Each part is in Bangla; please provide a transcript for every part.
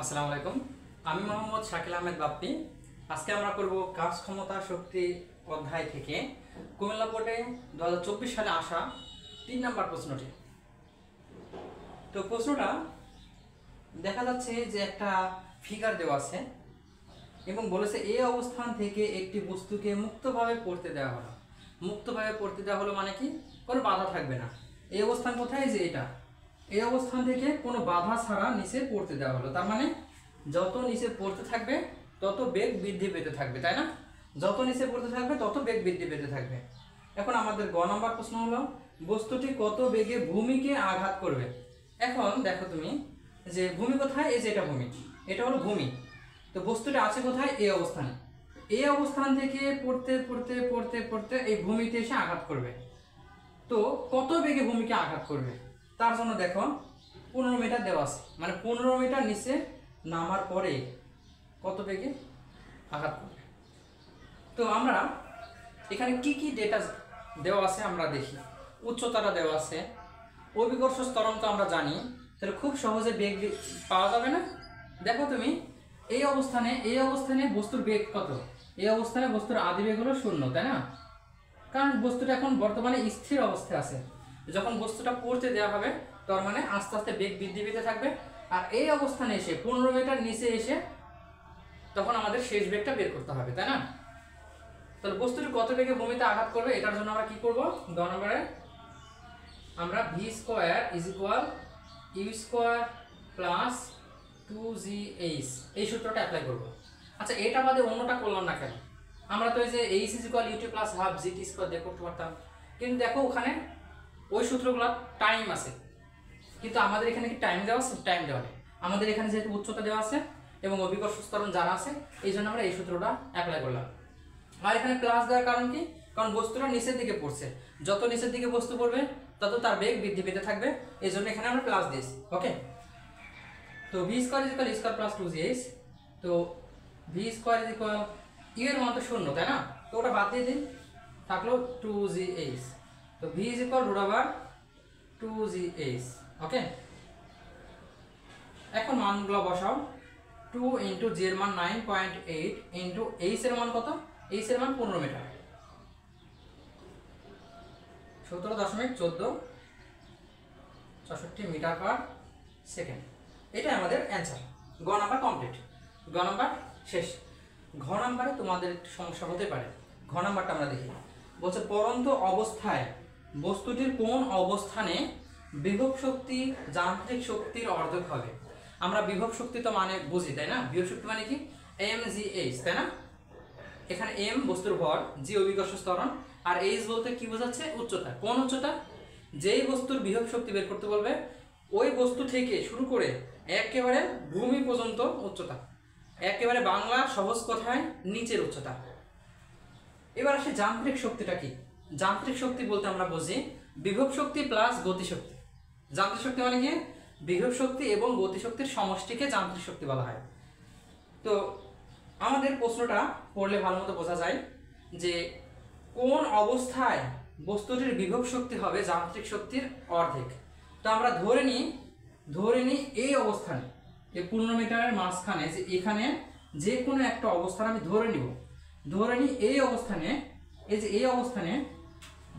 আসসালামু আলাইকুম। আমি মোহাম্মদ শাকিল আহমেদ বাপ্পি। আজকে আমরা করব কাজ ক্ষমতা শক্তি অধ্যায় থেকে কুমিল্লা বোর্ডে 2024 সালে আসা 3 নম্বর প্রশ্নটি। তো প্রশ্নটা দেখা যাচ্ছে যে একটা ফিগার দেওয়া আছে এবং বলেছে এই অবস্থান থেকে একটি বস্তুকে মুক্তভাবে পড়তে দেওয়া হলো। মুক্তভাবে পড়তে দেওয়া হলো মানে কি? কোনো বাধা থাকবে না। এই অবস্থান কোথায়? যে এটা, এই অবস্থান থেকে কোনো বাধা ছাড়া নিচে পড়তে দেওয়া হলো। তার মানে যত নিচে পড়তে থাকবে তত বেগ বৃদ্ধি পেতে থাকবে, তাই না? যত নিচে পড়তে থাকবে তত বেগ বৃদ্ধি পেতে থাকবে। এখন আমাদের গ নম্বর প্রশ্ন হলো, বস্তুটি কত বেগে ভূমিকে আঘাত করবে। এখন দেখো তুমি যে ভূমি কোথায়? এই যে এটা ভূমি, এটা হলো ভূমি। তো বস্তুটা আছে কোথায়? এই অবস্থানে। এই অবস্থান থেকে পড়তে পড়তে পড়তে পড়তে এই ভূমিতে এসে আঘাত করবে। তো কত বেগে ভূমিকে আঘাত করবে তার জন্য দেখো 15 মিটার দেওয়া আছে, মানে 15 মিটার নিচে নামার পরে কত বেগে আঘাত করবে। তো আমরা এখানে কি কি ডেটা দেওয়া আছে আমরা দেখি। উচ্চতাটা দেওয়া আছে, অভিকর্ষ ত্বরণ তো আমরা জানি, তাহলে খুব সহজে বেগ পাওয়া যাবে না। দেখো তুমি এই অবস্থানে বস্তুর বেগ কত? এই অবস্থানে বস্তুর আদি বেগ হলো 0, তাই না? কারণ বস্তুটা এখন বর্তমানে স্থির অবস্থায় আছে। যখন বস্তুটা পড়তে দেওয়া হবে তার মানে আস্তে আস্তে বেগ বৃদ্ধি পেতে থাকবে। আর এই অবস্থানে এসে 15 মিটার নিচে এসে তখন আমাদের শেষ বেগটা বের করতে হবে, তাই না? তাহলে বস্তুটি কত বেগে ভূমিতে আঘাত করবে এটার জন্য আমরা কি করব? 2 নম্বরে আমরা v square is equal u square plus 2gh এই সূত্রটা অ্যাপ্লাই করব। আচ্ছা, এটা বাদে অন্যটা করলাম না কেন? আমরা তো এই যে h is equal ut plus half gt square দিয়ে করতে পারতাম, কিন্তু দেখো ওখানে ওই সূত্রগুলো টাইম আছে, কিন্তু আমাদের এখানে কি টাইম দেওয়া আছে? টাইম দেওয়া নেই। আমাদের এখানে যেহেতু উচ্চতা দেওয়া আছে এবং অভিকর্ষ ত্বরণ জানা আছে, এই জন্য আমরা এই সূত্রটা অ্যাপ্লাই করলাম। আর এখানে প্লাস দেওয়ার কারণ কি? কারণ বস্তুটা নিচের দিকে পড়ছে, যত নিচের দিকে বস্তু পড়বে তত তার বেগ বৃদ্ধি পেতে থাকবে, এই জন্য এখানে আমরা প্লাস দিয়েছি। ওকে, তো v square is equal square plus 2gh। তো v square is equal u এর মান তো 0, তাই না? তো ওটা বাদ দিয়ে দিন, থাকলো 2gh। তো v is equal to root 2gh। Okay, এখন মানগুলো বসাও। 2 ইন্টু জি এর মান 9.8 ইন্টু এইচ এর মান কত? এইচ এর মান 15 মিটার, 17.1464 মিটার পার সেকেন্ড। এটাই আমাদের অ্যান্সার। গ নাম্বার কমপ্লিট, গ নাম্বার শেষ। ঘ নাম্বারে তোমাদের একটু সমস্যা হতে পারে। ঘ নাম্বারটা আমরা দেখি। বলছে পরন্ত অবস্থায় বস্তুটির কোন অবস্থানে বিভব শক্তি যান্ত্রিক শক্তির অর্ধেক হবে। আমরা বিভব শক্তি তো মানে বুঝি, তাই না? বিভব শক্তি মানে কি? mgh, তাই না? এখানে m বস্তুর ভর, g অভিকর্ষ ত্বরণ, আর h বলতে কি বোঝাচ্ছে? উচ্চতা। কোন উচ্চতা? যেই বস্তুর বিভব শক্তি বের করতে বলবে ওই বস্তু থেকে শুরু করে একেবারে ভূমি পর্যন্ত উচ্চতা, একেবারে বাংলা সহজ কথায় নিচের উচ্চতা। এবার আসে যান্ত্রিক শক্তিটা কি? যান্ত্রিক শক্তি বলতে আমরা বুঝি বিভব শক্তি প্লাস গতিশক্তি। যান্ত্রিক শক্তি মানে কি? বিভব শক্তি এবং গতিশক্তির সমষ্টিকে যান্ত্রিক শক্তি বলা হয়। তো আমাদের প্রশ্নটা পড়লে ভালো মতো বোঝা যায় যে কোন অবস্থায় বস্তুটির বিভব শক্তি হবে যান্ত্রিক শক্তির অর্ধেক। তো আমরা ধরে নিই এই অবস্থানে, এই 15 মিটারের মাঝখানে, যে এখানে যে কোনো একটা অবস্থান আমি ধরে নিই এই অবস্থানে, এই যে এই অবস্থানে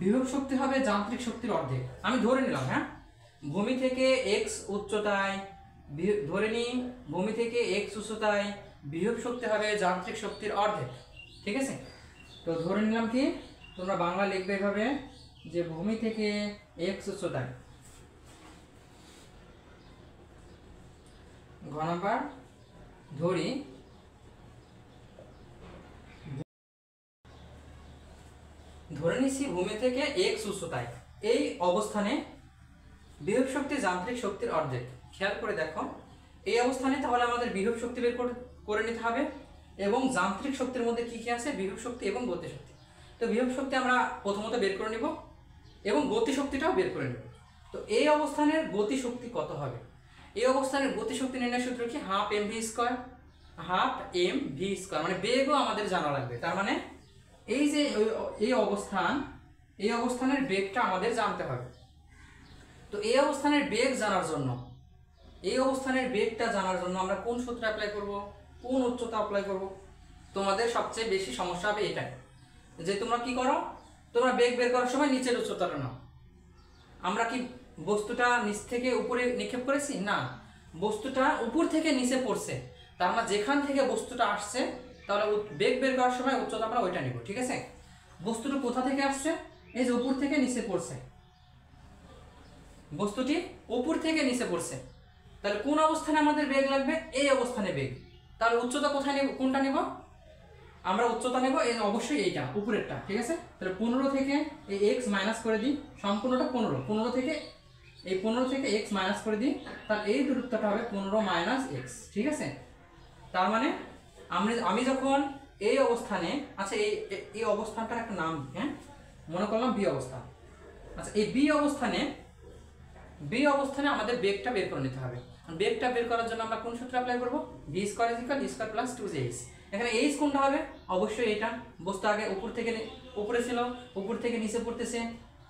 বিভব শক্তি হবে যান্ত্রিক শক্তির অর্ধেক। আমি ধরে নিলাম, হ্যাঁ, ভূমি থেকে x উচ্চতায়, ধরে নিই ভূমি থেকে x উচ্চতায় বিভব শক্তি হবে যান্ত্রিক শক্তির অর্ধেক। ঠিক আছে? তো ধরে নিলাম কি, তোমরা বাংলা লিখবে এভাবে যে ভূমি থেকে x উচ্চতায়, ঘ নাম্বার ধরি ধরে নিচ্ছি ভূমি থেকে x উচ্চতায় এই অবস্থানে বিভব শক্তি যান্ত্রিক শক্তির অর্ধেক। খেয়াল করে দেখো এই অবস্থানে তাহলে আমাদের বিভব শক্তি বের করে নিতে হবে, এবং যান্ত্রিক শক্তির মধ্যে কি কি আছে? বিভব শক্তি এবং গতিশক্তি। তো বিভব শক্তি আমরা প্রথমত বের করে নিব এবং গতিশক্তিটাও বের করে নেব। তো এই অবস্থানের গতিশক্তি কত হবে? এই অবস্থানের গতিশক্তি নির্ণয়ের সূত্র কি? Half mv square, half mv square, মানে বেগও আমাদের জানা লাগবে। তার মানে এই যে এই অবস্থানের বেগটা আমাদের জানতে হবে। তো এই অবস্থানের বেগ জানার জন্য এই অবস্থানের বেগটা জানার জন্য আমরা কোন সূত্র অ্যাপ্লাই করব, কোন উচ্চতা অ্যাপ্লাই করব? তোমাদের সবচেয়ে বেশি সমস্যা হবে এটাই, যে তোমরা কি করো, তোমরা বেগ বের করার সময় নিচের উচ্চতাটা নাও। আমরা কি বস্তুটা নিচ থেকে উপরে নিক্ষেপ করেছি? না, বস্তুটা উপর থেকে নিচে পড়ছে, তার মানে যেখান থেকে বস্তুটা আসছে, তাহলে বেগ বের করার সময় উচ্চতা আমরা ওইটা নিব। ঠিক আছে, বস্তুটা কোথা থেকে আসছে? এই যে উপর থেকে নিচে পড়ছে, বস্তুটি উপর থেকে নিচে পড়ছে, তাহলে কোন অবস্থানে আমাদের বেগ লাগবে? এই অবস্থানে বেগ। তাহলে উচ্চতা কোথায় নেব, কোনটা নেব? আমরা উচ্চতা নেব এই অবশ্যই এইটা উপরেরটা। ঠিক আছে, তাহলে 15 থেকে এই x মাইনাস করে দিই, সম্পূর্ণটা 15 থেকে এই 15 থেকে x মাইনাস করে দিই, তাহলে এই দূরত্বটা হবে 15 মাইনাস x। ঠিক আছে, তার মানে আমি যখন এই অবস্থানে, আচ্ছা এই অবস্থানটার একটা নাম, হ্যাঁ মনে করলাম বি অবস্থান। আচ্ছা এই বি অবস্থানে আমাদের বেগটা বের করে নিতে হবে। বেগটা বের করার জন্য আমরা কোন সূত্র অ্যাপ্লাই করব? v square = e square plus 2jx। এখানে h কোনটা হবে? অবশ্যই এটা। বস্তু আগে উপরে ছিল, উপর থেকে নিচে পড়তেছে,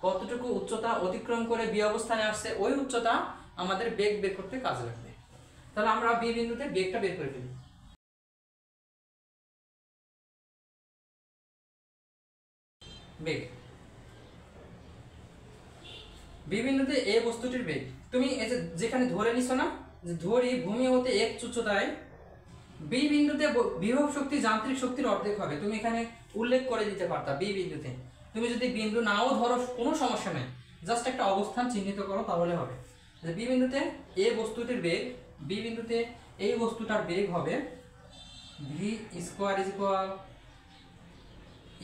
কতটুকু উচ্চতা অতিক্রম করে বি অবস্থানে আসছে, ওই উচ্চতা আমাদের বেগ বের করতে কাজে লাগবে। তাহলে আমরা বি বিন্দুতে বেগটা বের করে ফেলি। বেগ বি বিন্দুতে এ বস্তুটির বেগ, তুমি এই যে যেখানে ধরে নিছো না, যে ধরি ভূমি হতে এক উচ্চতায় বি বিন্দুতে বিভব শক্তি যান্ত্রিক শক্তির অর্ধেক হবে। তুমি এখানে উল্লেখ করে দিতে পারতা বি বিন্দুতে। তুমি যদি বিন্দু নাও ধরো কোনো সমস্যা নেই, জাস্ট একটা অবস্থান চিহ্নিত করো তাহলে হবে। যে বি বিন্দুতে এ বস্তুটির বেগ, বি বিন্দুতে এই বস্তুটার বেগ হবে v square =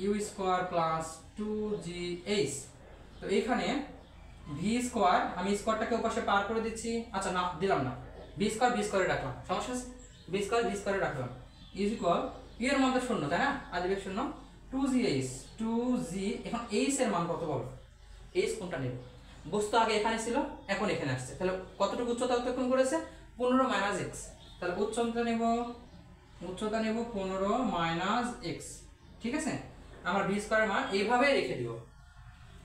u square plus 2gh। তো এইখানে ভি স্কয়ার, আমি স্কয়ারটাকে ওপাশে পার করে দিচ্ছি, আচ্ছা না দিলাম না, ভি স্কয়ারে রাখলাম, সমস্যা আছে, ভি স্কয়ারে রাখলাম, ইজ ইকুয়াল ইউ এর মান তো শূন্য, তাই না, আদিবেগ শূন্য, 2g এখন h এর মান কত বলো? h কোনটা নেব? বস্তু আগে এখানে ছিল, এখন এখানে আসছে, তাহলে কতটুকু উচ্চতা অতিক্রম করেছে? 15 মাইনাস x। তাহলে উচ্চতা নেব 15 মাইনাস x। ঠিক আছে, আমরা ভি স্কয়ারের মান এইভাবে রেখে দিব।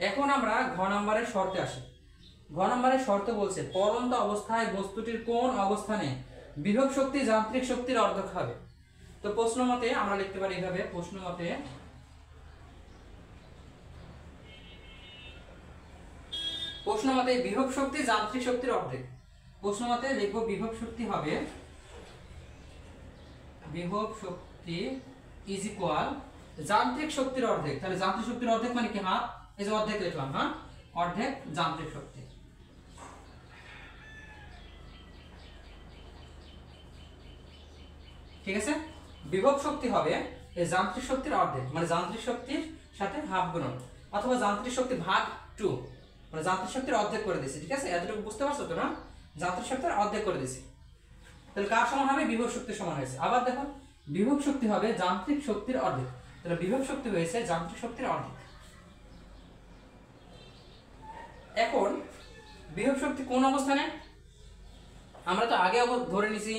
এখন আমরা ঘ নম্বরের শর্তে আসি। ঘ নম্বরের শর্ত বলছে পড়ন্ত অবস্থায় বস্তুটির কোন অবস্থানে বিভব শক্তি যান্ত্রিক শক্তির অর্ধেক হবে। তো প্রশ্ন মতে আমরা লিখতে পারি এভাবে, প্রশ্ন মতে বিভব শক্তি যান্ত্রিক শক্তির অর্ধেক। প্রশ্ন মতে লিখব বিভব শক্তি হবে, বিভব শক্তি ইজ ইকুয়াল যান্ত্রিক শক্তির অর্ধেক। তাহলে যান্ত্রিক শক্তির অর্ধেক মানে কি? হাফ। এই যে অর্ধেক লিখলাম, হ্যাঁ, অর্ধেক যান্ত্রিক শক্তি। ঠিক আছে, বিভব শক্তি হবে এই যান্ত্রিক শক্তির অর্ধেক, মানে যান্ত্রিক শক্তির সাথে হাফ গুণন, অথবা যান্ত্রিক শক্তি ভাগ 2, মানে যান্ত্রিক শক্তির অর্ধেক করে দিয়েছি। ঠিক আছে, এতটুকু বুঝতে পারছো তো না? যান্ত্রিক শক্তির অর্ধেক করে দিয়েছি, তাহলে কার সমান হবে? বিভব শক্তির সমান হয়েছে। আবার দেখো, বিভব শক্তি হবে যান্ত্রিক শক্তির অর্ধেক, তাহলে বিভব শক্তি হয়েছে যান্ত্রিক শক্তির অর্ধেক। এখন বিভব শক্তি কোন অবস্থানে? আমরা তো আগে ধরে নিছি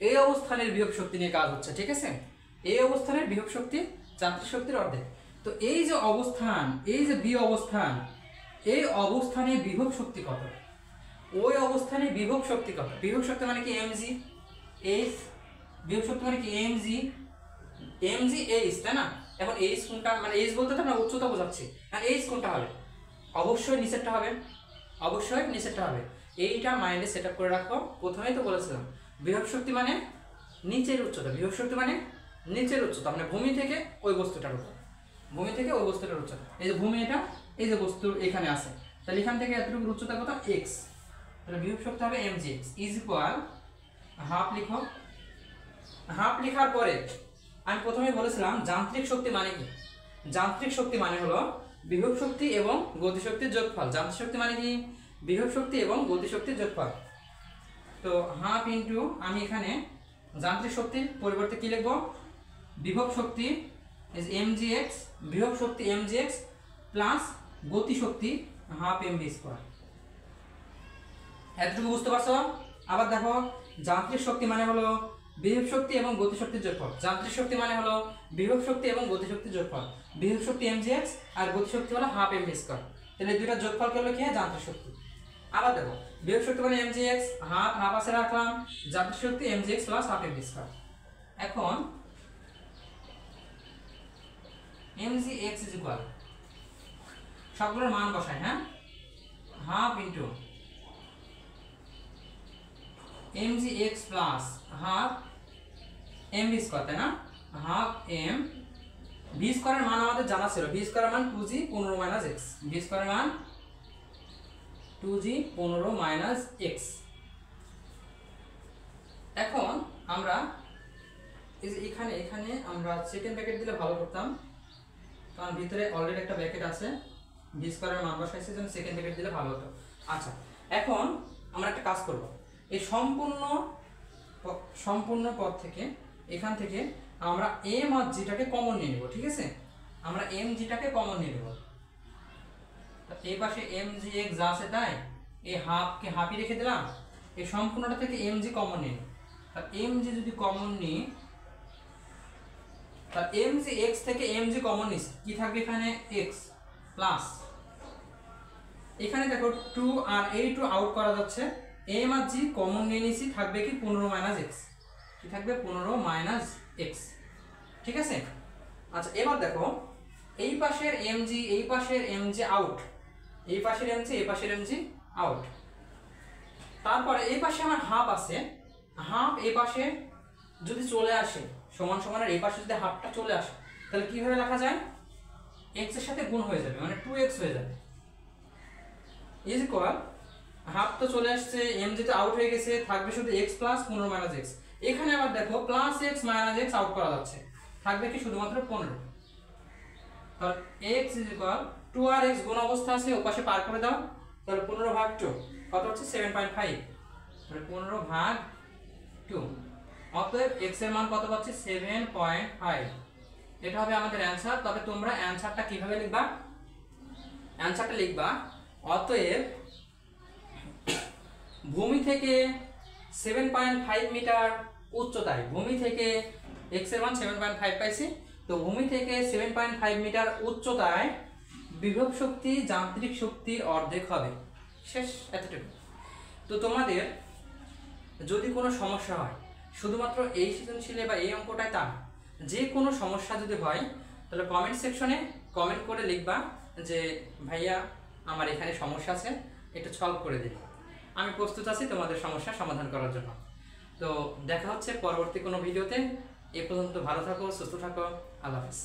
এই অবস্থানের বিভব শক্তি নিয়ে কাজ হচ্ছে। ঠিক আছে, এই অবস্থানের বিভব শক্তি যান্ত্রিক শক্তির অর্ধেক। তো এই যে অবস্থান, এই যে বি অবস্থান, এই অবস্থানে বিভব শক্তি কত? ওই অবস্থানে বিভব শক্তি কত? বিভব শক্তি মানে কি? mg h। বিভব শক্তি মানে কি? mg h, তাই না? এখন h কোনটা, মানে h বলতে তো আমরা উচ্চতা বোঝাচ্ছি, আর h কোনটা হবে? অবশ্যই নিচেরটা হবে, অবশ্যই নিচেরটা হবে। এইটা মাইন্ডে সেট আপ করে রাখো। প্রথমেই তো বলেছিলাম বিভব শক্তি মানে নিচের উচ্চতা, বিভব শক্তি মানে নিচের উচ্চতা, মানে ভূমি থেকে ওই বস্তুটার উচ্চতা, ভূমি থেকে ওই বস্তুটার উচ্চতা। এই যে ভূমি, এটা এই যে বস্তু এখানে আছে, তাহলে এখান থেকে এতটুকু উচ্চতা কত? x। তাহলে বিভব শক্তি হবে mgx ইজ ইকুয়াল হাফ। লিখো, হাফ লেখার পরে আমি প্রথমে বলেছিলাম যান্ত্রিক শক্তি মানে কি? যান্ত্রিক শক্তি মানে হলো বিভব শক্তি এবং গতিশক্তির যোগফল। যান্ত্রিক শক্তি মানে কি? বিভব শক্তি এবং গতিশক্তির যোগফল। তো হাফ ইন্টু, আমি এখানে যান্ত্রিক শক্তির পরিবর্তে কি লিখব? বিভব শক্তি ইজ mgx, বিভব শক্তি mgx প্লাস গতি শক্তি হাফ mv স্কয়ার। এতটুকু বুঝতে পারছো? আবার দেখো, যান্ত্রিক শক্তি মানে হলো বিভব শক্তি এবং গতিশক্তির যোগফল। যান্ত্রিক শক্তি মানে হলো বিভব শক্তি এবং গতিশক্তির যোগফল। বিভব শক্তি mgx আর গতিশক্তি হলো হাফ mv স্কয়ার। তাহলে দুইটা যোগফল করলে কি হয়? যান্ত্রিক শক্তি। আবার দেখো, বিভব শক্তি মানে mgx, হাফ হাফ আছে রাখলাম, যান্ত্রিক শক্তি mgx plus half mv square. এখন mgx ইজ ইকুয়াল, সবগুলোর মান বসাই, হ্যাঁ, half into mgx plus half mv square, তাই না, হাফ m v স্কয়ারের মান আমাদের জানা ছিল, v স্কয়ারের মান 2g 15 মাইনাস x, v স্কয়ারের মান 2g 15 মাইনাস x। এখন আমরা এই যে এখানে এখানে আমরা সেকেন্ড ব্র্যাকেট দিলে ভালো করতাম, কারণ ভিতরে অলরেডি একটা ব্র্যাকেট আছে, v স্কয়ারের মান বসাইছে জন্য সেকেন্ড ব্র্যাকেট দিলে ভালো হতো। আচ্ছা, এখন আমরা একটা কাজ করব, এই সম্পূর্ণ পদ থেকে এখান থেকে আমরা m আর g টাকে কমন নিয়ে নেব, ঠিক আছে, আমরা m g টাকে কমন নিয়ে নেব। এই পাশে mgx যা আছে তাই, এই হাফকে হাফই রেখে দিলাম, এই সম্পূর্ণটা থেকে mg কমন নিই, তার mg যদি কমন নিই, তার mgx থেকে mg কমন নিস, কি থাকবে এখানে x প্লাস, এখানে দেখো 2 আর এই 2 আউট করা যাচ্ছে, m আর g কমন নিয়ে নিছি, থাকবে কি 15 মাইনাস x, কি থাকবে 15 মাইনাস x, ঠিক আছে। আচ্ছা, এবার দেখো এই পাশের mg এই পাশের mg আউট, এই পাশের mg এই পাশের mg আউট, তারপরে এই পাশে আমার হাফ আছে, হাফ এই পাশে যদি চলে আসে সমান সমানের এই পাশে যদি হাফটা চলে আসে, তাহলে কিভাবে লেখা যায়, x এর সাথে গুণ হয়ে যাবে, মানে 2x হয়ে যাবে, ইজ ইকুয়াল, হাফ তো চলে আসছে, mg তো আউট হয়ে গেছে, থাকবে শুধু x প্লাস 15 মাইনাস x, এখানে আবার দেখো plus x minus x out করা যাচ্ছে, থাকবে কি শুধুমাত্র 15, তাহলে x ইজ ইকুয়াল 2 আর x গুণ অবস্থা আছে, ওপাশে পার করে দাও, তাহলে 15 ভাগ 2 কত হচ্ছে 7.5, তাহলে 15 ভাগ 2, অতএব x এর মান কত পাচ্ছি 7.5, এটা হবে আমাদের অ্যানসার। তবে তোমরা অ্যানসারটা কিভাবে লিখবা, অ্যানসারটা লিখবা অতএব ভূমি থেকে 7.5 মিটার উচ্চতায়, ভূমি থেকে x এর মান 7.5 পাইছি, তো ভূমি থেকে 7.5 মিটার উচ্চতায় বিভব শক্তি যান্ত্রিক শক্তির অর্ধেক হবে, শেষ, এতটুকু। তো তোমাদের যদি কোনো সমস্যা হয়, শুধুমাত্র এই সৃজনশীলে বা এই অঙ্কটায় তা না, যে কোনো সমস্যা যদি হয় তাহলে কমেন্ট সেকশনে কমেন্ট করে লিখবা যে ভাইয়া আমার এখানে সমস্যা আছে, একটু সলভ করে দিন, আমি প্রস্তুত আছি তোমাদের সমস্যার সমাধান করার জন্য। তো দেখা হচ্ছে পরবর্তী কোনো ভিডিওতে, এ পর্যন্ত ভালো থাকো, সুস্থ থাকো, আল্লাহ হাফেজ।